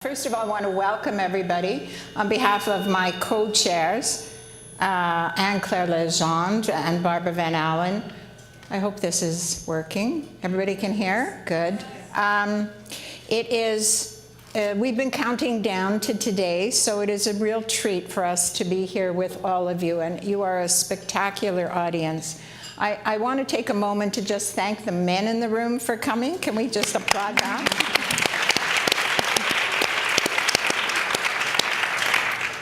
First of all, I want to welcome everybody on behalf of my co-chairs, Anne-Claire Legendre and Barbara Van Allen. I hope this is working. Everybody can hear? Good. We've been counting down to today, so it is a real treat for us to be here with all of you, and you are a spectacular audience. I want to take a moment to just thank the men in the room for coming. Can we just applaud that?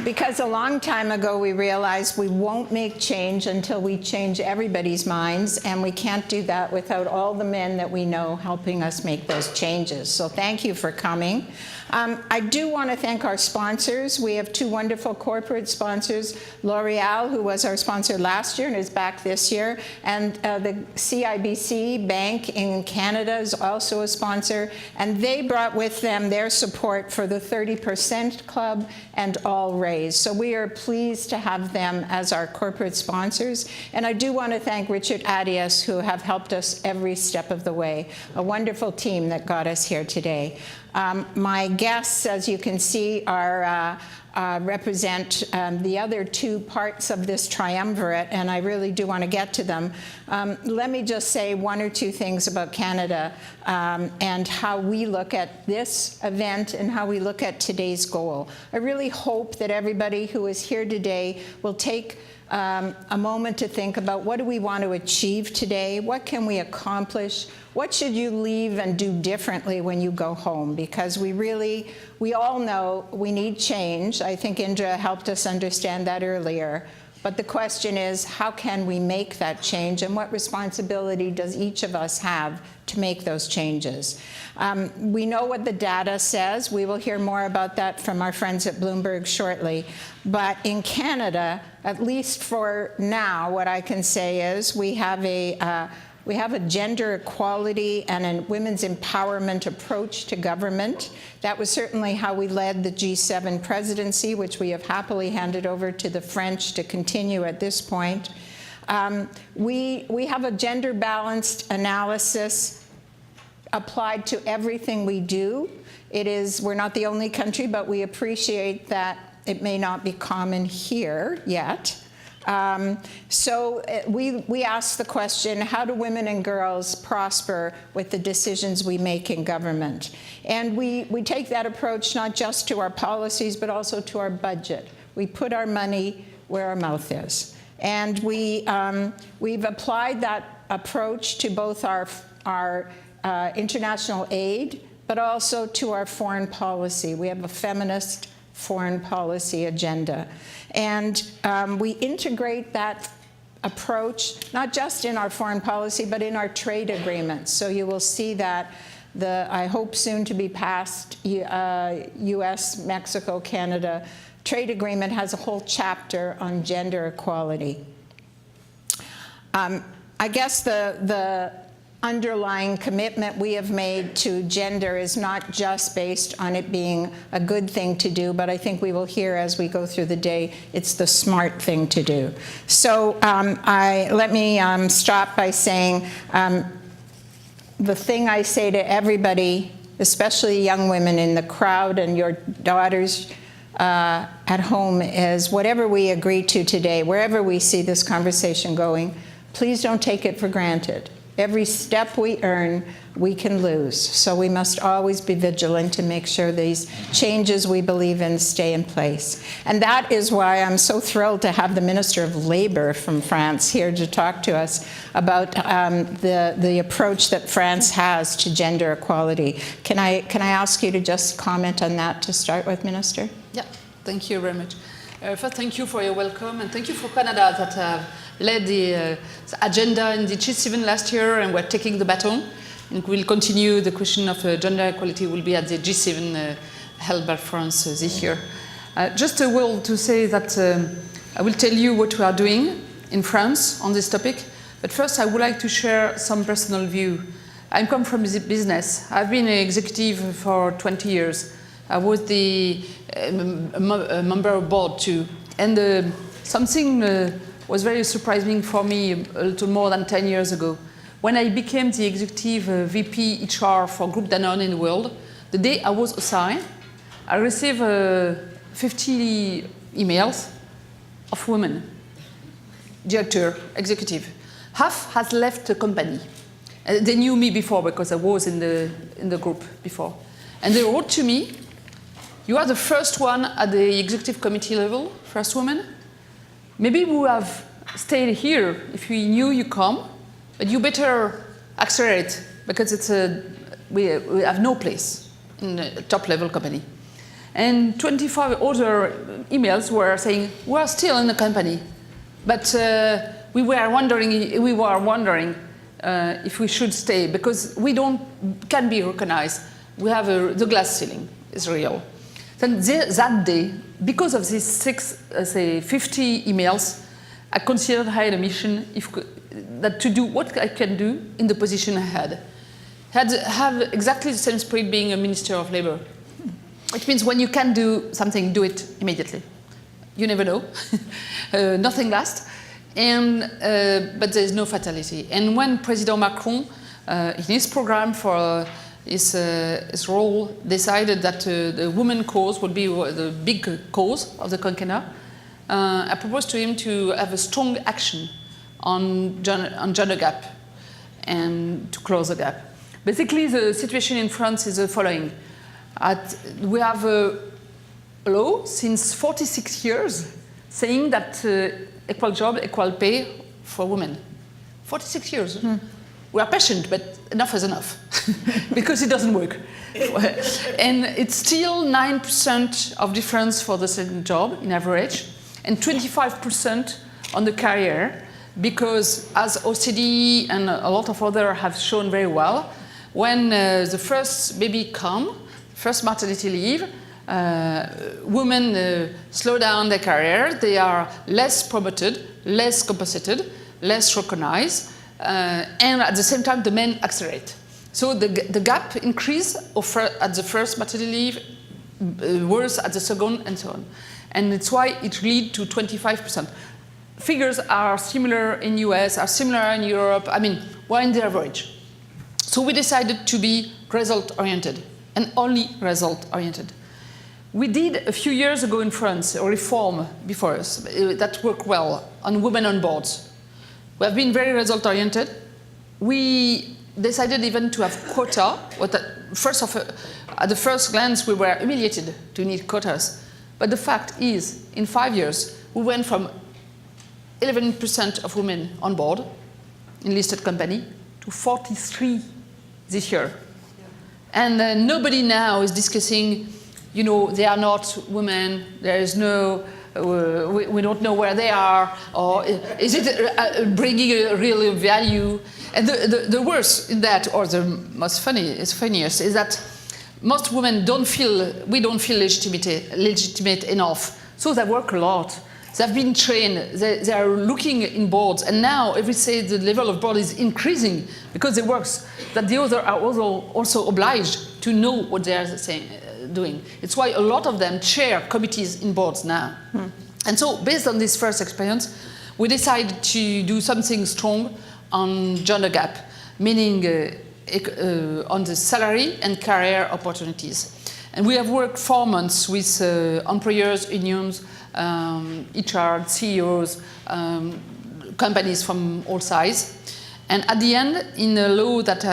Because a long time ago we realized we won't make change until we change everybody's minds, and we can't do that without all the men that we know helping us make those changes. So thank you for coming. I do want to thank our sponsors. We have two wonderful corporate sponsors, L'Oreal, who was our sponsor last year and is back this year, and the CIBC Bank in Canada is also a sponsor, and they brought with them their support for the 30% Club and All Raise. So we are pleased to have them as our corporate sponsors. And I do want to thank Richard Adias, who have helped us every step of the way, a wonderful team that got us here today. My guests, as you can see, represent the other two parts of this triumvirate, and I really do want to get to them. Let me just say one or two things about Canada and how we look at this event and how we look at today's goal. I really hope that everybody who is here today will take a moment to think about what do we want to achieve today, what can we accomplish, what should you leave and do differently when you go home? Because we all know we need change. I think Indra helped us understand that earlier. But the question is, how can we make that change, and what responsibility does each of us have to make those changes? We know what the data says. We will hear more about that from our friends at Bloomberg shortly. But in Canada, at least for now, what I can say is we have a gender equality and a women's empowerment approach to government. That was certainly how we led the G7 presidency, which we have happily handed over to the French to continue at this point. We have a gender-balanced analysis applied to everything we do. We're not the only country, but we appreciate that it may not be common here yet. So we ask the question, how do women and girls prosper with the decisions we make in government? And we take that approach not just to our policies, but also to our budget. We put our money where our mouth is. And we've applied that approach to both our international aid, but also to our foreign policy. We have a feminist foreign policy agenda. And we integrate that approach, not just in our foreign policy, but in our trade agreements. So you will see that I hope soon to be passed US, Mexico, Canada trade agreement has a whole chapter on gender equality. I guess the underlying commitment we have made to gender is not just based on it being a good thing to do, but I think we will hear as we go through the day, it's the smart thing to do. So let me stop by saying the thing I say to everybody, especially young women in the crowd and your daughters at home, is whatever we agree to today, wherever we see this conversation going, please don't take it for granted. Every step we earn, we can lose. So we must always be vigilant to make sure these changes we believe in stay in place. And that is why I'm so thrilled to have the Minister of Labor from France here to talk to us about the approach that France has to gender equality. Can I ask you to just comment on that to start with, Minister? Yeah, thank you very much. First, thank you for your welcome, and thank you for Canada that led the agenda in the G7 last year, and we're taking the baton. And we'll continue. The question of gender equality will be at the G7 held by France this year. Just a word to say that I will tell you what we are doing in France on this topic. But first, I would like to share some personal view. I come from the business. I've been an executive for 20 years. I was a member of board too. And something was very surprising for me a little more than 10 years ago. When I became the executive VP HR for Group Danone in the world, the day I was assigned, I receive 50 emails of women, director, executive. Half has left the company. They knew me before because I was in the group before. And they wrote to me, you are the first one at the executive committee level, first woman. Maybe we have stayed here if we knew you come, but you better accelerate because we have no place in a top level company. And 25 other emails were saying, we are still in the company, but we were wondering if we should stay because we can be recognized. We have the glass ceiling is real. Then that day, because of these 50 emails, I considered I had a mission that to do what I can do in the position I had. Have exactly the same spirit being a Minister of Labour. It means when you can do something, do it immediately. You never know. Nothing lasts. But there is no fatality. And when President Macron, in his program for his role, decided that the women cause would be the big cause of the quinquennat, I proposed to him to have a strong action on gender gap and to close the gap. Basically, the situation in France is the following. We have a law since 46 years saying that equal job, equal pay for women. 46 years. We are patient, but enough is enough because it doesn't work. And it's still 9% of difference for the same job in average and 25% on the career because as OCDE and a lot of others have shown very well, when the first baby comes, first maternity leave, women slow down their career, they are less promoted, less compensated, less recognized, and at the same time the men accelerate. So the gap increase at the first maternity leave, worse at the second, and so on. And it's why it leads to 25%. Figures are similar in US, are similar in Europe. I mean, we're in the average. So we decided to be result-oriented and only result-oriented. We did a few years ago in France a reform before us that worked well on women on boards. We have been very result-oriented. We decided even to have quota. At the first glance, we were humiliated to need quotas. But the fact is, in 5 years, we went from 11% of women on board in listed company to 43 this year. And nobody now is discussing, you know, they are not women, there is no, we don't know where they are, or is it bringing a real value? And the worst in that, or the most funniest, is that most women we don't feel legitimate enough. So they work a lot. They've been trained, they are looking in boards, and now every say the level of board is increasing because it works, that the others are also obliged to know what they are doing. It's why a lot of them chair committees in boards now. And so based on this first experience, we decided to do something strong on gender gap, meaning on the salary and career opportunities. And we have worked 4 months with employers, unions, HR, CEOs, companies from all sizes. And at the end, in a law that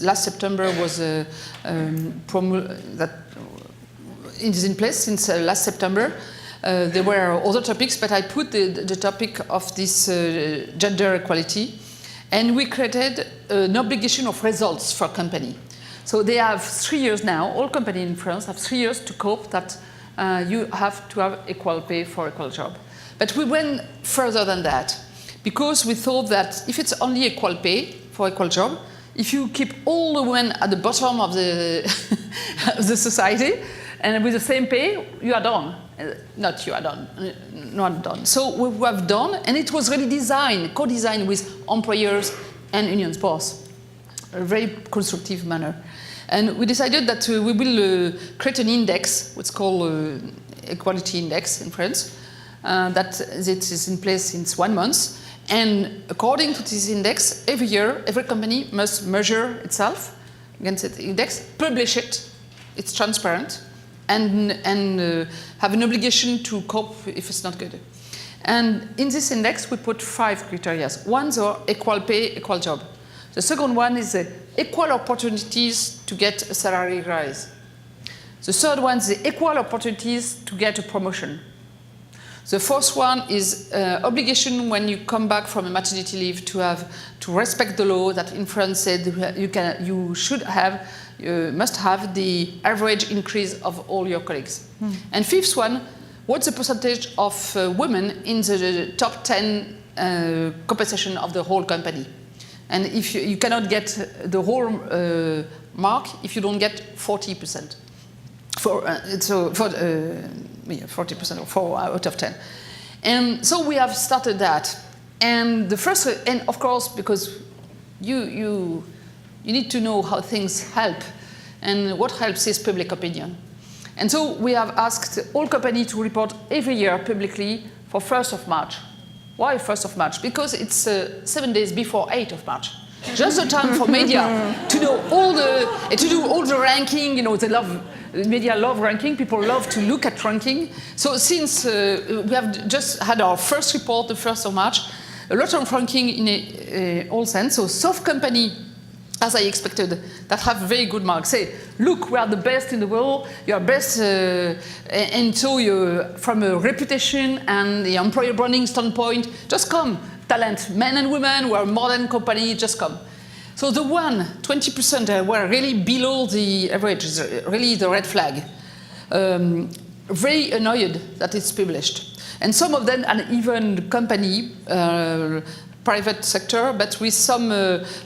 last September was that is in place since last September, there were other topics, but I put the topic of this gender equality, and we created an obligation of results for a company. So they have 3 years now, all companies in France have 3 years to cope that you have to have equal pay for equal job. But we went further than that, because we thought that if it's only equal pay for equal job, if you keep all the women at the bottom of the, of the society, and with the same pay, you are done. Not you are done, not done. So we have done, and it was really designed, co-designed with employers and unions both, a very constructive manner. And we decided that we will create an index, what's called Equality Index in France, that it is in place since 1 month. And according to this index, every year, every company must measure itself against the index, publish it, it's transparent, and have an obligation to cope if it's not good. And in this index, we put 5 criteria. One is equal pay, equal job. The second one is equal opportunities to get a salary rise. The third one is the equal opportunities to get a promotion. The fourth one is obligation when you come back from a maternity leave to respect the law that in France said you must have the average increase of all your colleagues. And fifth one, what's the percentage of women in the top 10 compensation of the whole company? And if you cannot get the whole mark if you don't get 40%. 40% or 4 out of 10. And so we have started that. And the first, and of course, because you need to know how things help. And what helps is public opinion. And so we have asked all companies to report every year publicly for 1st of March. Why 1st of March? Because it's 7 days before 8th of March. Just the time for media to know to do all the ranking. You know, media love ranking. People love to look at ranking. So since we have just had our first report, the 1st of March, a lot of ranking in all sense. So soft company, as I expected, that have very good marks. Say, look, we are the best in the world. You are best, and so you, from a reputation and the employer branding standpoint, just come. Talent, men and women, we are a modern company, just come. So the 20% were really below the average, really the red flag. Very annoyed that it's published. And some of them, and even company, private sector, but with some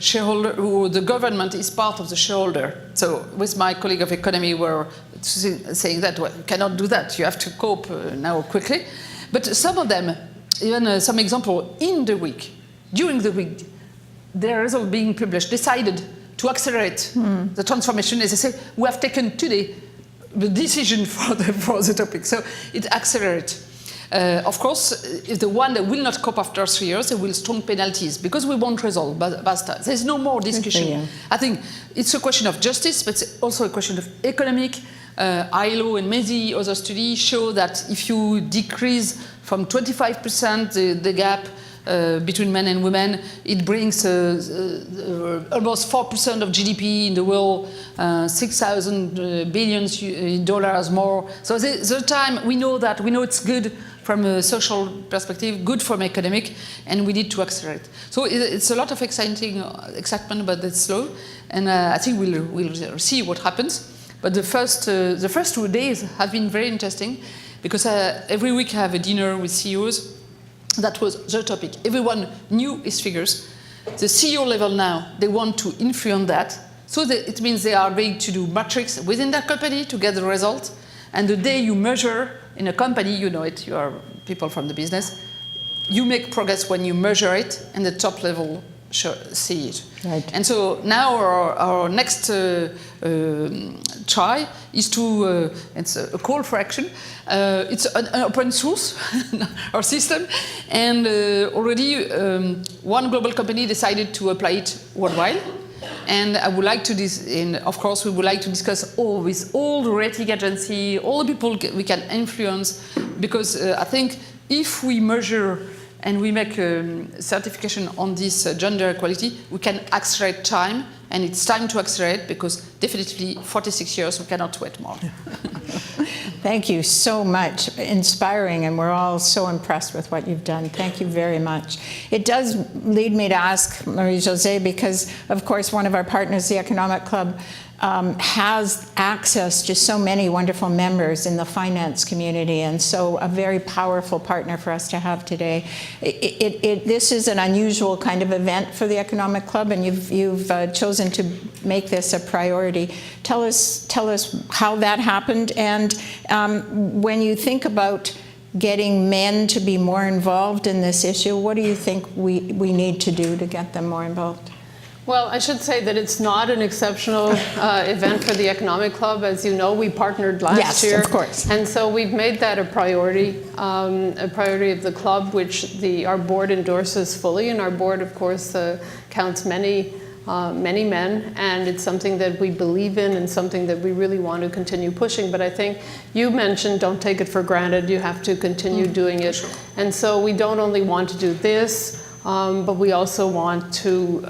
shareholder, who the government is part of the shareholder. So with my colleague of economy, we're saying that, well, you cannot do that. You have to cope now quickly. But some of them, even some example, during the week, their result being published, decided to accelerate the transformation. As I say, we have taken today the decision for the topic. So it accelerates. Of course, if the one that will not cope after 3 years, there will strong penalties because we won't resolve. Basta. There's no more discussion. Yeah. I think it's a question of justice, but it's also a question of economic. ILO and many other studies show that if you decrease from 25% the gap between men and women, it brings almost 4% of GDP in the world, 6,000 billion dollars more. So the time we know it's good from a social perspective, good from economic, and we need to accelerate. So it's a lot of excitement about that slow, and I think we'll see what happens. But the first 2 days have been very interesting because every week I have a dinner with CEOs. That was the topic. Everyone knew his figures. The CEO level now, they want to influence that. So it means they are going to do metrics within their company to get the result. And the day you measure in a company, you know it, you are people from the business, you make progress when you measure it and the top level see it. Right. And so now our next try is to, it's a call for action. It's an open source, our system, and already one global company decided to apply it worldwide. And I would like to, and of course, we would like to discuss with all the rating agency, all the people we can influence, because I think if we measure and we make certification on this gender equality, we can accelerate time, and it's time to accelerate because definitely 46 years, we cannot wait more. Thank you so much. Inspiring, and we're all so impressed with what you've done. Thank you very much. It does lead me to ask Marie-Josée, because of course one of our partners, the Economic Club, has access to so many wonderful members in the finance community, and so a very powerful partner for us to have today. This is an unusual kind of event for the Economic Club, and you've chosen to make this a priority. Tell us how that happened, and when you think about getting men to be more involved in this issue, what do you think we need to do to get them more involved? Well, I should say that it's not an exceptional event for the Economic Club. As you know, we partnered last year. Yes, of course. And so we've made that a priority of the club, which our board endorses fully. And our board, of course, counts many many men, and it's something that we believe in and something that we really want to continue pushing. But I think you mentioned don't take it for granted. You have to continue doing it. Sure. And so we don't only want to do this, but we also want to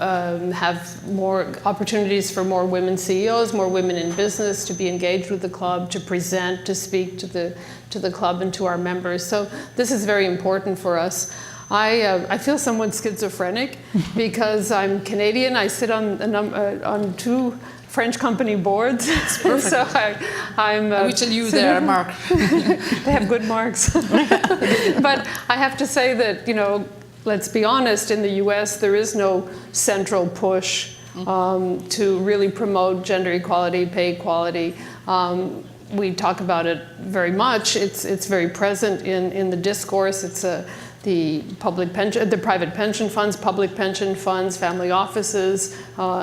have more opportunities for more women CEOs, more women in business to be engaged with the club, to present, to speak to the club and to our members. So this is very important for us. I feel somewhat schizophrenic because I'm Canadian. I sit on 2 French company boards. So I'm. We tell you their mark. They have good marks. But I have to say that, let's be honest, in the US, there is no central push to really promote gender equality, pay equality. We talk about it very much. It's very present in the discourse. It's the private pension funds, public pension funds, family offices,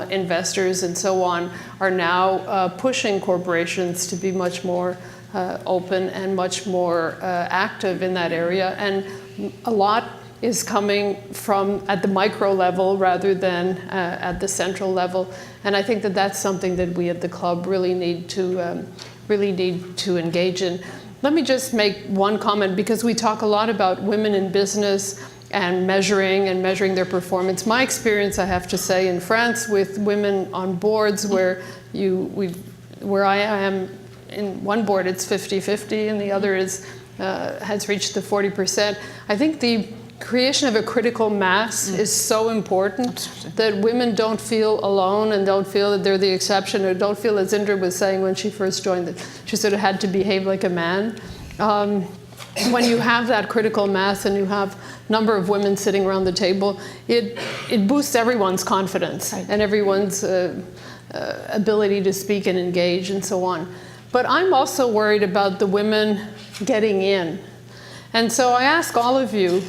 investors, and so on are now pushing corporations to be much more open and much more active in that area. And a lot is coming from at the micro level rather than at the central level. And I think that that's something that we at the club really need to engage in. Let me just make one comment, because we talk a lot about women in business and measuring their performance. My experience, I have to say, in France with women on boards where I am in one board, it's 50-50, and the other has reached the 40%. I think the creation of a critical mass is so important. Absolutely. That women don't feel alone and don't feel that they're the exception, or don't feel, as Indra was saying when she first joined, that she sort of had to behave like a man. When you have that critical mass and you have a number of women sitting around the table, it boosts everyone's confidence and everyone's ability to speak and engage and so on. But I'm also worried about the women getting in. And so I ask all of you,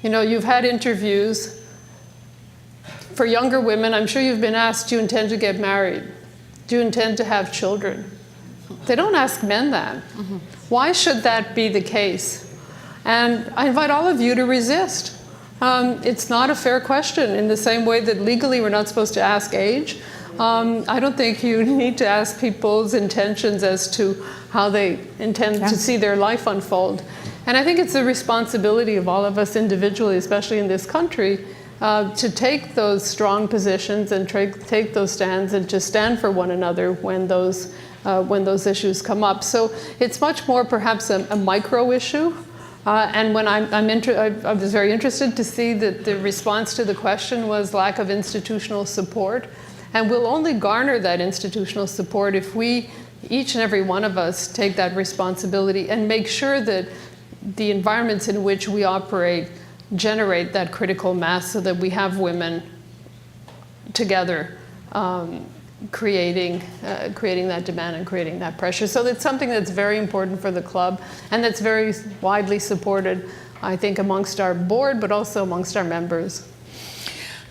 you've had interviews. For younger women, I'm sure you've been asked, do you intend to get married? Do you intend to have children? They don't ask men that. Mm-hmm. Why should that be the case? And I invite all of you to resist. It's not a fair question, in the same way that legally we're not supposed to ask age. I don't think you need to ask people's intentions as to how they intend to see their life unfold. And I think it's the responsibility of all of us individually, especially in this country, to take those strong positions and take those stands and to stand for one another when those issues come up. So it's much more perhaps a micro issue. And when I was very interested to see that the response to the question was lack of institutional support. And we'll only garner that institutional support if we, each and every one of us, take that responsibility and make sure that the environments in which we operate generate that critical mass so that we have women together creating that demand and creating that pressure. So it's something that's very important for the club and that's very widely supported, I think, amongst our board, but also amongst our members.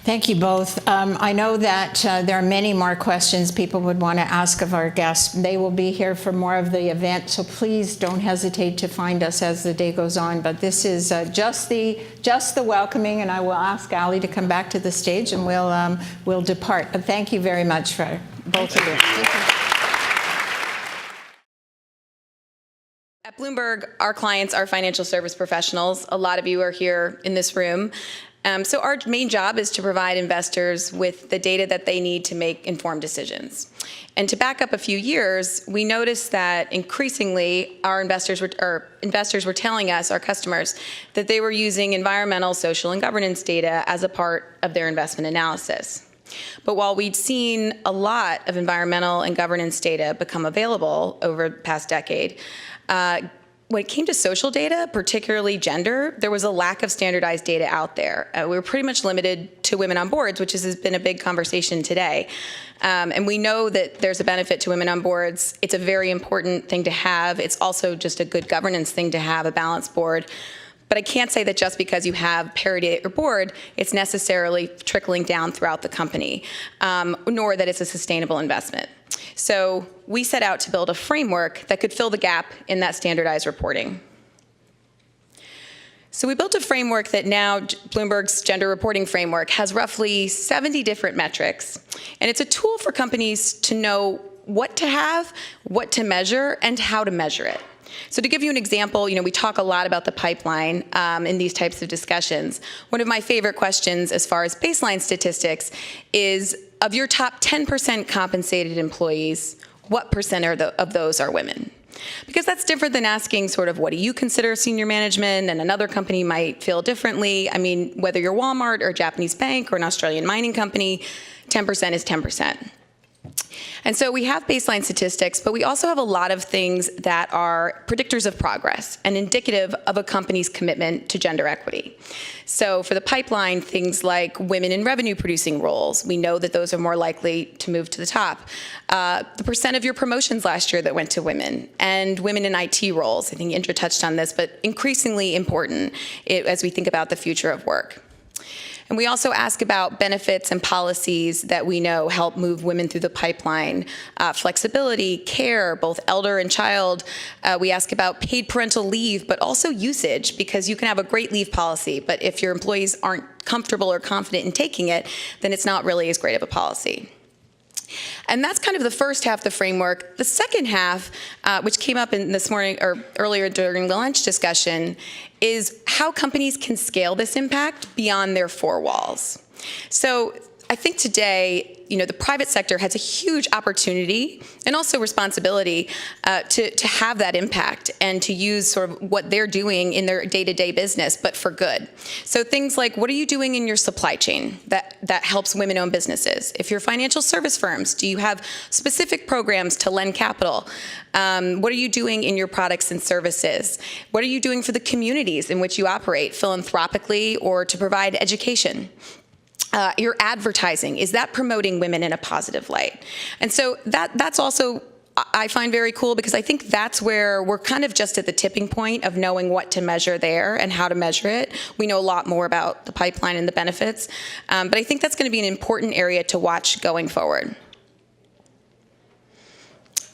Thank you both. I know that there are many more questions people would want to ask of our guests. They will be here for more of the event, so please don't hesitate to find us as the day goes on. But this is just the welcoming, and I will ask Ali to come back to the stage, and we'll depart. But thank you very much for both of you. At Bloomberg, our clients are financial service professionals. A lot of you are here in this room. So our main job is to provide investors with the data that they need to make informed decisions. And to back up a few years, we noticed that increasingly our investors were telling us, our customers, that they were using environmental, social, and governance data as a part of their investment analysis. But while we'd seen a lot of environmental and governance data become available over the past decade, when it came to social data, particularly gender, there was a lack of standardized data out there. We were pretty much limited to women on boards, which has been a big conversation today. And we know that there's a benefit to women on boards. It's a very important thing to have. It's also just a good governance thing to have, a balanced board. But I can't say that just because you have parity at your board, it's necessarily trickling down throughout the company, nor that it's a sustainable investment. So we set out to build a framework that could fill the gap in that standardized reporting. So we built a framework that now, Bloomberg's gender reporting framework, has roughly 70 different metrics. And it's a tool for companies to know what to have, what to measure, and how to measure it. So to give you an example, we talk a lot about the pipeline in these types of discussions. One of my favorite questions as far as baseline statistics is, of your top 10% compensated employees, what percent of those are women? Because that's different than asking sort of, what do you consider senior management? And another company might feel differently. I mean, whether you're Walmart or a Japanese bank or an Australian mining company, 10% is 10%. And so we have baseline statistics, but we also have a lot of things that are predictors of progress and indicative of a company's commitment to gender equity. So for the pipeline, things like women in revenue-producing roles, we know that those are more likely to move to the top. The percent of your promotions last year that went to women, and women in IT roles. I think Indra touched on this, but increasingly important as we think about the future of work. And we also ask about benefits and policies that we know help move women through the pipeline, flexibility, care, both elder and child. We ask about paid parental leave, but also usage, because you can have a great leave policy, but if your employees aren't comfortable or confident in taking it, then it's not really as great of a policy. And that's kind of the first half of the framework. The second half, which came up in this morning or earlier during the lunch discussion, is how companies can scale this impact beyond their four walls. So I think today, the private sector has a huge opportunity and also responsibility to have that impact and to use sort of what they're doing in their day-to-day business, but for good. So things like, what are you doing in your supply chain that helps women-owned businesses? If you're financial service firms, do you have specific programs to lend capital? What are you doing in your products and services? What are you doing for the communities in which you operate, philanthropically or to provide education? Your advertising, is that promoting women in a positive light? And so that's also, I find very cool, because I think that's where we're kind of just at the tipping point of knowing what to measure there and how to measure it. We know a lot more about the pipeline and the benefits, but I think that's going to be an important area to watch going forward.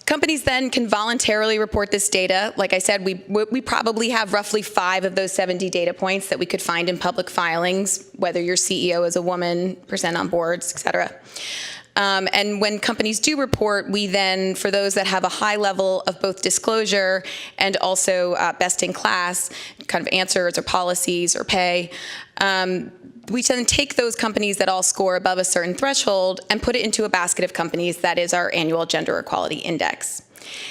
Companies then can voluntarily report this data. Like I said, we probably have roughly 5 of those 70 data points that we could find in public filings, whether your CEO is a woman, percent on boards, et cetera. And when companies do report, we then, for those that have a high level of both disclosure and also best in class kind of answers or policies or pay, we then take those companies that all score above a certain threshold and put it into a basket of companies that is our annual gender equality index.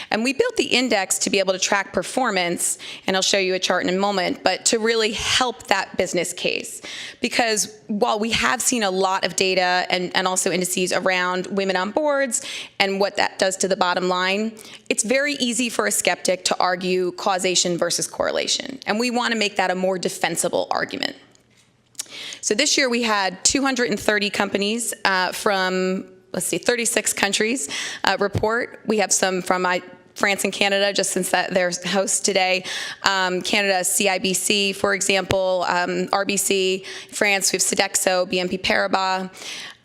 And we built the index to be able to track performance, and I'll show you a chart in a moment, but to really help that business case. Because while we have seen a lot of data and also indices around women on boards and what that does to the bottom line, it's very easy for a skeptic to argue causation versus correlation. And we want to make that a more defensible argument. So this year we had 230 companies from, 36 countries report. We have some from France and Canada, just since they're hosts today. Canada, CIBC, for example, RBC. France, we have Sodexo, BNP Paribas.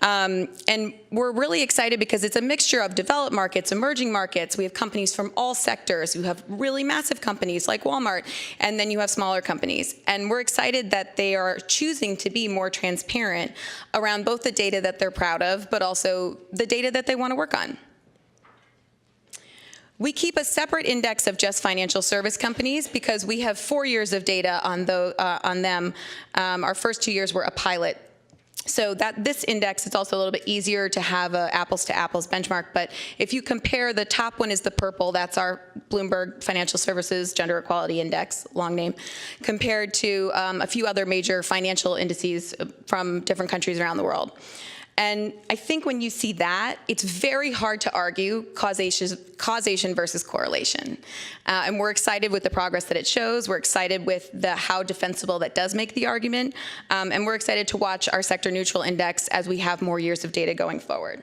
And we're really excited because it's a mixture of developed markets, emerging markets. We have companies from all sectors. You have really massive companies like Walmart, and then you have smaller companies. And we're excited that they are choosing to be more transparent around both the data that they're proud of, but also the data that they want to work on. We keep a separate index of just financial service companies because we have 4 years of data on them. Our first 2 years were a pilot. So this index, it's also a little bit easier to have a apples to apples benchmark. But if you compare, the top one is the purple. That's our Bloomberg Financial Services Gender Equality Index, long name, compared to a few other major financial indices from different countries around the world. And I think when you see that, it's very hard to argue causation versus correlation. And we're excited with the progress that it shows. We're excited with how defensible that does make the argument. And we're excited to watch our sector neutral index as we have more years of data going forward.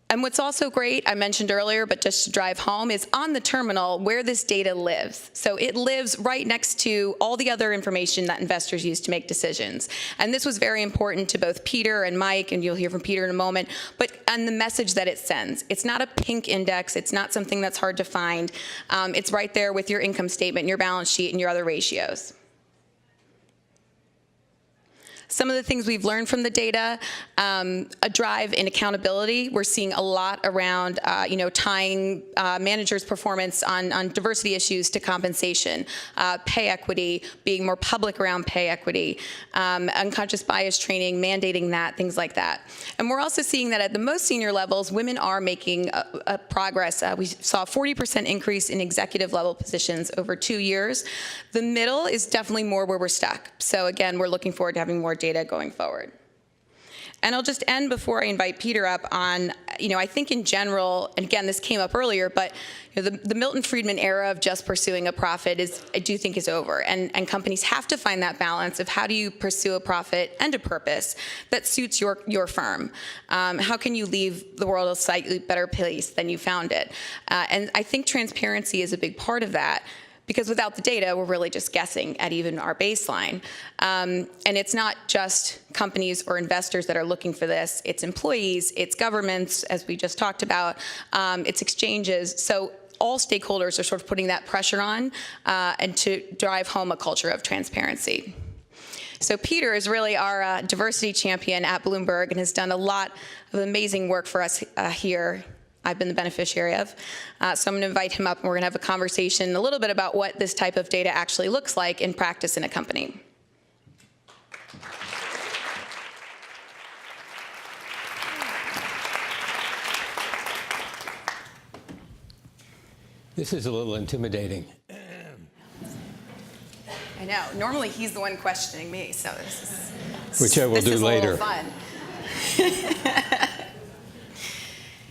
And what's also great, I mentioned earlier, but just to drive home, is on the terminal where this data lives. So it lives right next to all the other information that investors use to make decisions. And this was very important to both Peter and Mike, and you'll hear from Peter in a moment, and the message that it sends. It's not a pink index. It's not something that's hard to find. It's right there with your income statement, your balance sheet, and your other ratios. Some of the things we've learned from the data, a drive in accountability. We're seeing a lot around, tying managers' performance on diversity issues to compensation, pay equity, being more public around pay equity, unconscious bias training, mandating that, things like that. And we're also seeing that at the most senior levels, women are making a progress. We saw a 40% increase in executive level positions over 2 years. The middle is definitely more where we're stuck. So again, we're looking forward to having more data going forward. And I'll just end before I invite Peter up on, I think in general, and again, this came up earlier, but the Milton Friedman era of just pursuing a profit I do think is over. And companies have to find that balance of how do you pursue a profit and a purpose that suits your firm. How can you leave the world a slightly better place than you found it? And I think transparency is a big part of that. Because without the data, we're really just guessing at even our baseline. And it's not just companies or investors that are looking for this. It's employees, it's governments, as we just talked about, it's exchanges. So all stakeholders are sort of putting that pressure on and to drive home a culture of transparency. So Peter is really our diversity champion at Bloomberg and has done a lot of amazing work for us here. I've been the beneficiary of. So I'm going to invite him up, and we're going to have a conversation a little bit about what this type of data actually looks like in practice in a company. This is a little intimidating. I know. Normally he's the one questioning me, so this is Which I will do later. A little fun.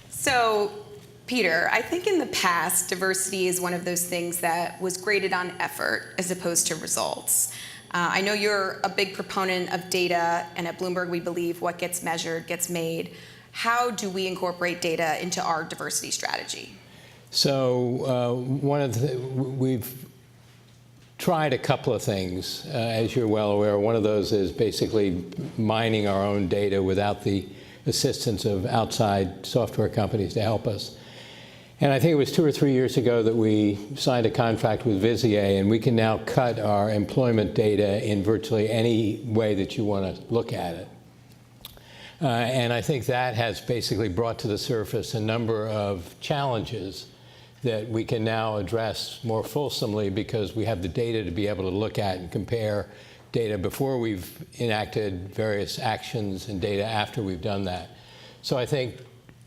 So, Peter, I think in the past, diversity is one of those things that was graded on effort as opposed to results. I know you're a big proponent of data, and at Bloomberg we believe what gets measured gets made. How do we incorporate data into our diversity strategy? So we've tried a couple of things, as you're well aware. One of those is basically mining our own data without the assistance of outside software companies to help us. And I think it was 2 or 3 years ago that we signed a contract with Vizier, and we can now cut our employment data in virtually any way that you want to look at it. And I think that has basically brought to the surface a number of challenges that we can now address more fulsomely because we have the data to be able to look at and compare data before we've enacted various actions and data after we've done that. So I think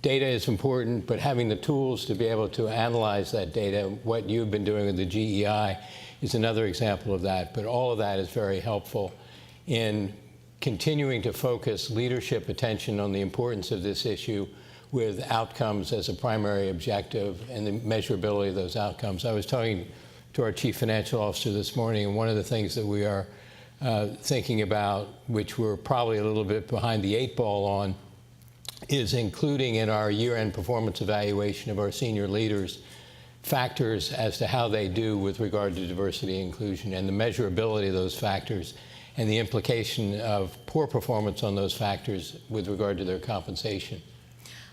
data is important, but having the tools to be able to analyze that data, what you've been doing with the GEI is another example of that. But all of that is very helpful in continuing to focus leadership attention on the importance of this issue with outcomes as a primary objective and the measurability of those outcomes. I was talking to our chief financial officer this morning, and one of the things that we are thinking about, which we're probably a little bit behind the 8 ball on, is including in our year-end performance evaluation of our senior leaders factors as to how they do with regard to diversity and inclusion and the measurability of those factors and the implication of poor performance on those factors with regard to their compensation.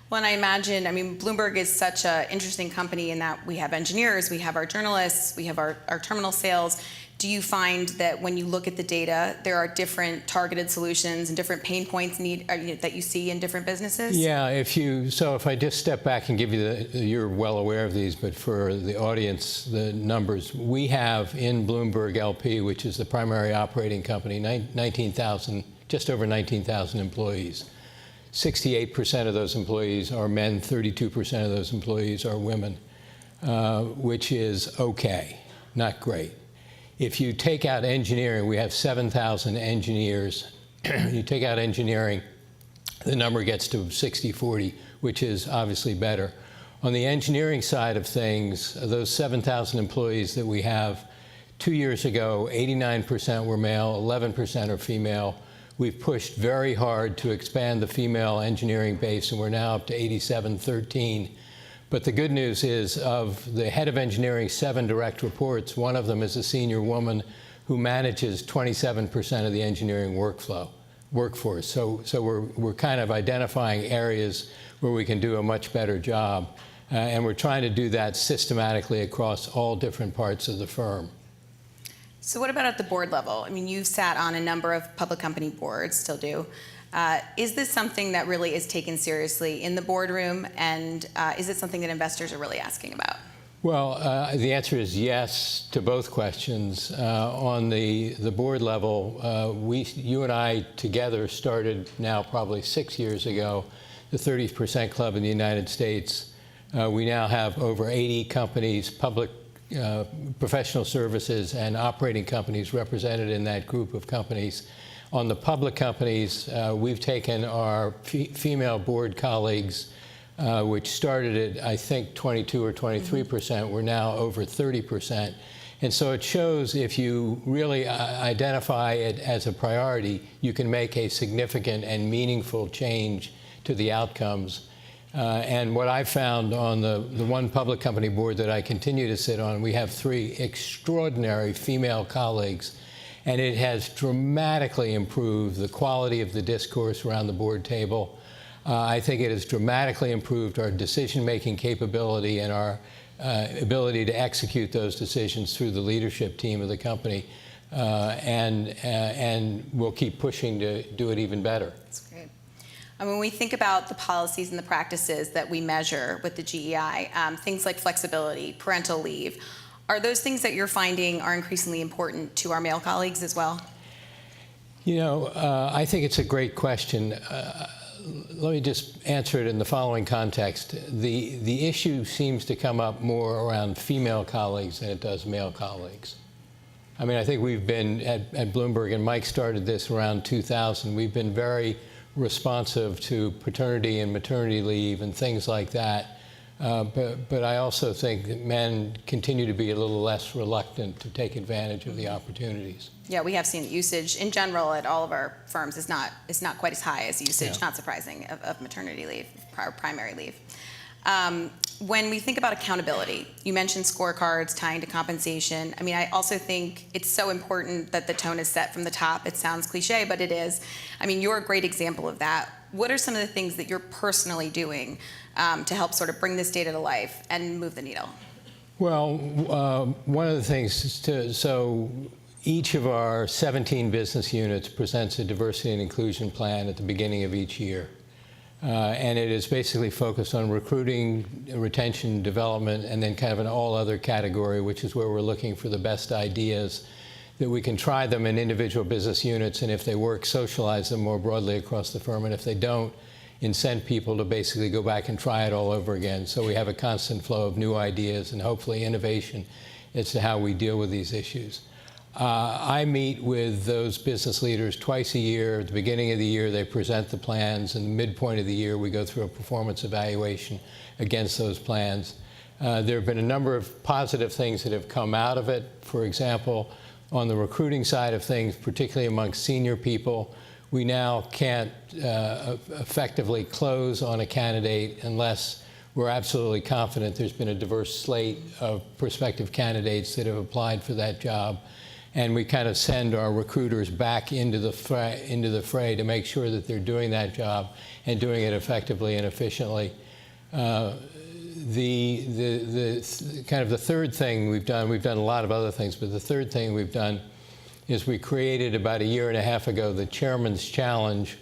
Well, and I imagine, Bloomberg is such an interesting company in that we have engineers, we have our journalists, we have our terminal sales. Do you find that when you look at the data, there are different targeted solutions and different pain points that you see in different businesses? Yeah, so if I just step back and give you you're well aware of these, but for the audience, the numbers. We have in Bloomberg LP, which is the primary operating company, 19,000, just over 19,000 employees. 68% of those employees are men, 32% of those employees are women, which is okay, not great. If you take out engineering, we have 7,000 engineers. You take out engineering, the number gets to 60-40, which is obviously better. On the engineering side of things, those 7,000 employees that we have, 2 years ago, 89% were male, 11% are female. We've pushed very hard to expand the female engineering base, and we're now up to 87-13. But the good news is, of the head of engineering 7 direct reports, one of them is a senior woman who manages 27% of the engineering workforce. So we're kind of identifying areas where we can do a much better job. And we're trying to do that systematically across all different parts of the firm. So what about at the board level? I mean, you've sat on a number of public company boards, still do. Is this something that really is taken seriously in the boardroom, and is it something that investors are really asking about? Well, the answer is yes to both questions. On the board level, you and I together started now probably 6 years ago, the 30% Club in the United States. We now have over 80 companies, public professional services and operating companies represented in that group of companies. On the public companies, we've taken our female board colleagues, which started at, I think, 22 or 23%. We're now over 30%. And so it shows if you really identify it as a priority, you can make a significant and meaningful change to the outcomes. And what I found on the one public company board that I continue to sit on, we have 3 extraordinary female colleagues, and it has dramatically improved the quality of the discourse around the board table. I think it has dramatically improved our decision-making capability and our ability to execute those decisions through the leadership team of the company, and we'll keep pushing to do it even better. That's great. When we think about the policies and the practices that we measure with the GEI, things like flexibility, parental leave, are those things that you're finding are increasingly important to our male colleagues as well? You know, I think it's a great question. Let me just answer it in the following context. The issue seems to come up more around female colleagues than it does male colleagues. I mean, I think we've been, at Bloomberg, and Mike started this around 2000, we've been very responsive to paternity and maternity leave and things like that. But I also think that men continue to be a little less reluctant to take advantage of the opportunities. Yeah, we have seen that usage in general at all of our firms is not quite as high as usage, not surprising, of maternity leave, primary leave. When we think about accountability, you mentioned scorecards tying to compensation. I mean, I also think it's so important that the tone is set from the top. It sounds cliche, but it is. I mean, you're a great example of that. What are some of the things that you're personally doing to help sort of bring this data to life and move the needle? Well, one of the things is so each of our 17 business units presents a diversity and inclusion plan at the beginning of each year. And it is basically focused on recruiting, retention, development, and then kind of an all-other category, which is where we're looking for the best ideas, that we can try them in individual business units, and if they work, socialize them more broadly across the firm, and if they don't, incent people to basically go back and try it all over again. So we have a constant flow of new ideas and hopefully innovation as to how we deal with these issues. I meet with those business leaders twice a year. At the beginning of the year, they present the plans, and the midpoint of the year, we go through a performance evaluation against those plans. There have been a number of positive things that have come out of it. For example, on the recruiting side of things, particularly amongst senior people, we now can't effectively close on a candidate unless we're absolutely confident there's been a diverse slate of prospective candidates that have applied for that job. And we kind of send our recruiters back into the fray to make sure that they're doing that job and doing it effectively and efficiently. Kind of the third thing we've done a lot of other things, but the third thing we've done is we created about a year and a half ago the Chairman's Challenge,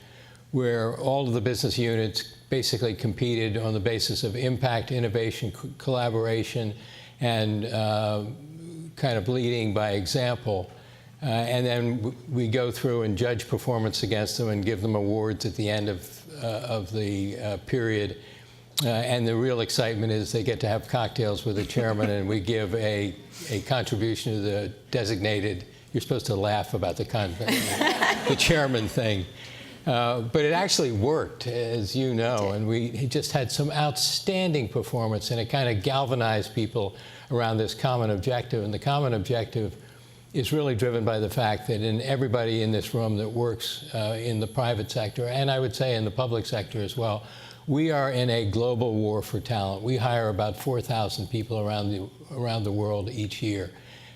where all of the business units basically competed on the basis of impact, innovation, collaboration, and kind of leading by example. And then we go through and judge performance against them and give them awards at the end of the period. And the real excitement is they get to have cocktails with the chairman, and we give a contribution to the designated. You're supposed to laugh about the chairman thing. But it actually worked, as you know, and we just had some outstanding performance, and it kind of galvanized people around this common objective. And the common objective is really driven by the fact that in everybody in this room that works in the private sector, and I would say in the public sector as well, we are in a global war for talent. We hire about 4,000 people around the world each year.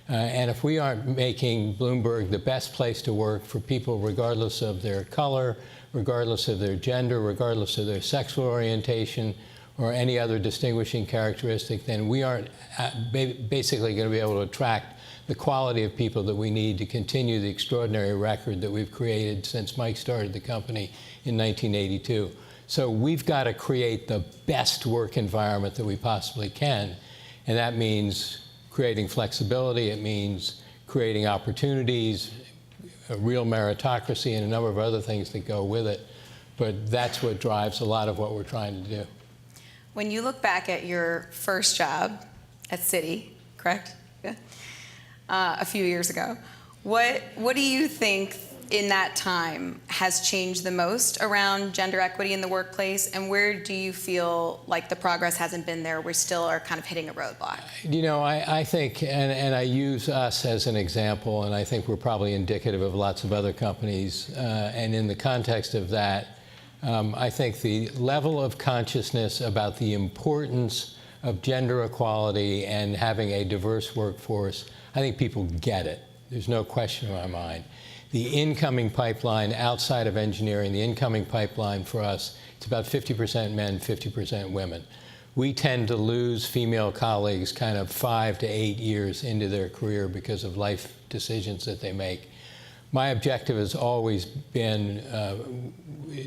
And if we aren't making Bloomberg the best place to work for people regardless of their color, regardless of their gender, regardless of their sexual orientation, or any other distinguishing characteristic, then we aren't basically going to be able to attract the quality of people that we need to continue the extraordinary record that we've created since Mike started the company in 1982. So we've got to create the best work environment that we possibly can, and that means creating flexibility, it means creating opportunities, a real meritocracy, and a number of other things that go with it. But that's what drives a lot of what we're trying to do. When you look back at your first job at Citi, correct? Yeah. A few years ago, what do you think in that time has changed the most around gender equity in the workplace, and where do you feel like the progress hasn't been there? We still are kind of hitting a roadblock. You know, I think, and I use us as an example, and I think we're probably indicative of lots of other companies, and in the context of that, I think the level of consciousness about the importance of gender equality and having a diverse workforce, I think people get it. There's no question in my mind. The incoming pipeline outside of engineering, the incoming pipeline for us, it's about 50% men, 50% women. We tend to lose female colleagues kind of 5 to 8 years into their career because of life decisions that they make. My objective has always been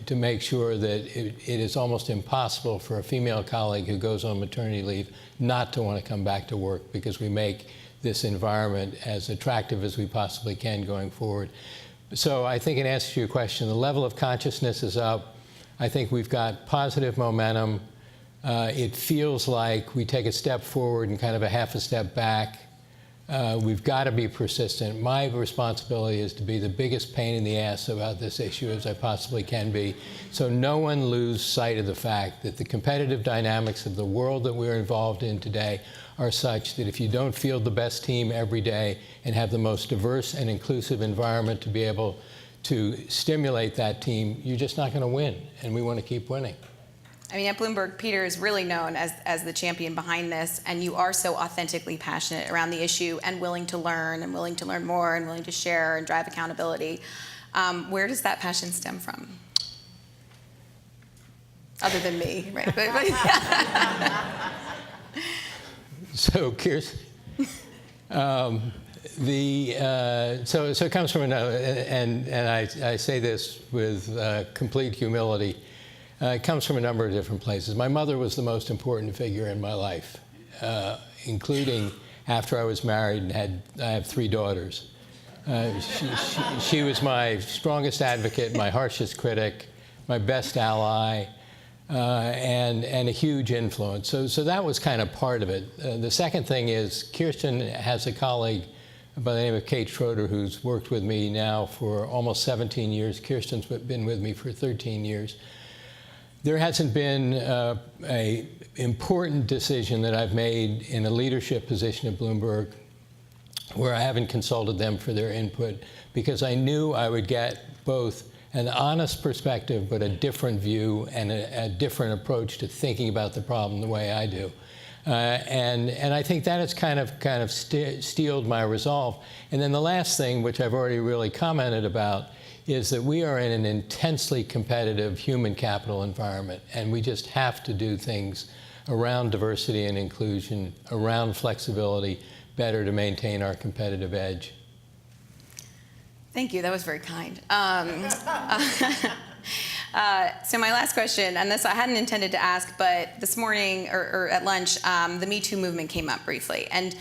to make sure that it is almost impossible for a female colleague who goes on maternity leave not to want to come back to work, because we make this environment as attractive as we possibly can going forward. So I think in answer to your question, the level of consciousness is up. I think we've got positive momentum. It feels like we take a step forward and kind of a half a step back. We've got to be persistent. My responsibility is to be the biggest pain in the ass about this issue as I possibly can be, so no one lose sight of the fact that the competitive dynamics of the world that we're involved in today are such that if you don't field the best team every day and have the most diverse and inclusive environment to be able to stimulate that team, you're just not going to win, and we want to keep winning. I mean, at Bloomberg, Peter is really known as the champion behind this, and you are so authentically passionate around the issue and willing to learn more and willing to share and drive accountability. Where does that passion stem from? Other than me, right? So, Kirsten, so it comes from another, and I say this with complete humility. It comes from a number of different places. My mother was the most important figure in my life, including after I was married and I have 3 daughters. She was my strongest advocate, my harshest critic, my best ally, and a huge influence. So that was kind of part of it. The second thing is Kirsten has a colleague by the name of Kate Schroeder, who's worked with me now for almost 17 years. Kirsten's been with me for 13 years. There hasn't been an important decision that I've made in a leadership position at Bloomberg where I haven't consulted them for their input, because I knew I would get both an honest perspective but a different view and a different approach to thinking about the problem the way I do. And I think that has kind of steeled my resolve. And then the last thing, which I've already really commented about, is that we are in an intensely competitive human capital environment, and we just have to do things around diversity and inclusion, around flexibility, better to maintain our competitive edge. Thank you. That was very kind. So my last question, and this I hadn't intended to ask, but this morning or at lunch, the Me Too movement came up briefly. And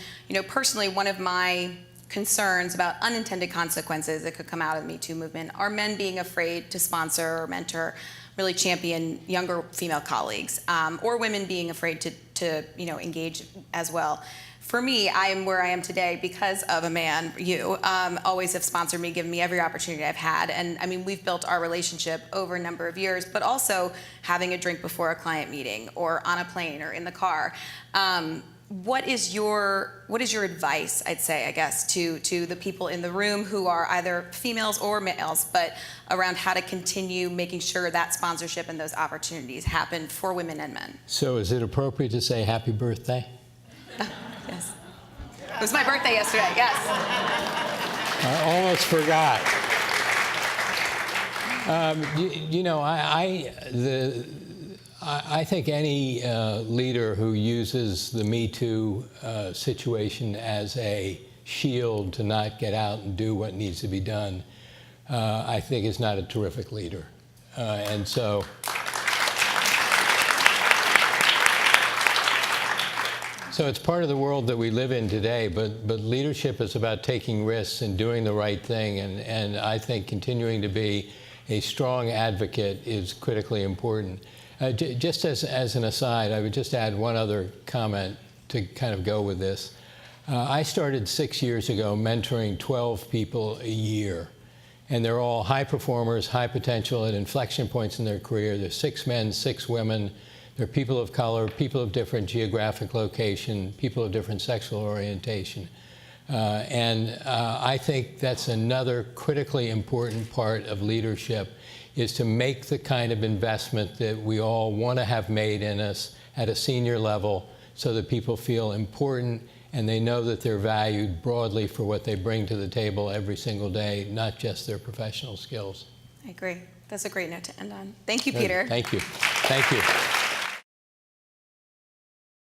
personally, one of my concerns about unintended consequences that could come out of the Me Too movement are men being afraid to sponsor or mentor, really champion younger female colleagues, or women being afraid to engage as well. For me, I am where I am today because of a man, you, always have sponsored me, given me every opportunity I've had. And I mean, we've built our relationship over a number of years, but also having a drink before a client meeting or on a plane or in the car. what is your advice, I'd say, I guess, to the people in the room who are either females or males, but around how to continue making sure that sponsorship and those opportunities happen for women and men? So is it appropriate to say happy birthday? Yes. It was my birthday yesterday, yes. I almost forgot. I think any leader who uses the Me Too situation as a shield to not get out and do what needs to be done, I think is not a terrific leader. And so it's part of the world that we live in today, but leadership is about taking risks and doing the right thing, and I think continuing to be a strong advocate is critically important. Just as an aside, I would just add one other comment to kind of go with this. I started 6 years ago mentoring 12 people a year, and they're all high performers, high potential at inflection points in their career. There's 6 men, 6 women. They're people of color, people of different geographic location, people of different sexual orientation. I think that's another critically important part of leadership, is to make the kind of investment that we all want to have made in us at a senior level so that people feel important and they know that they're valued broadly for what they bring to the table every single day, not just their professional skills. I agree. That's a great note to end on. Thank you, Peter. Thank you. Thank you.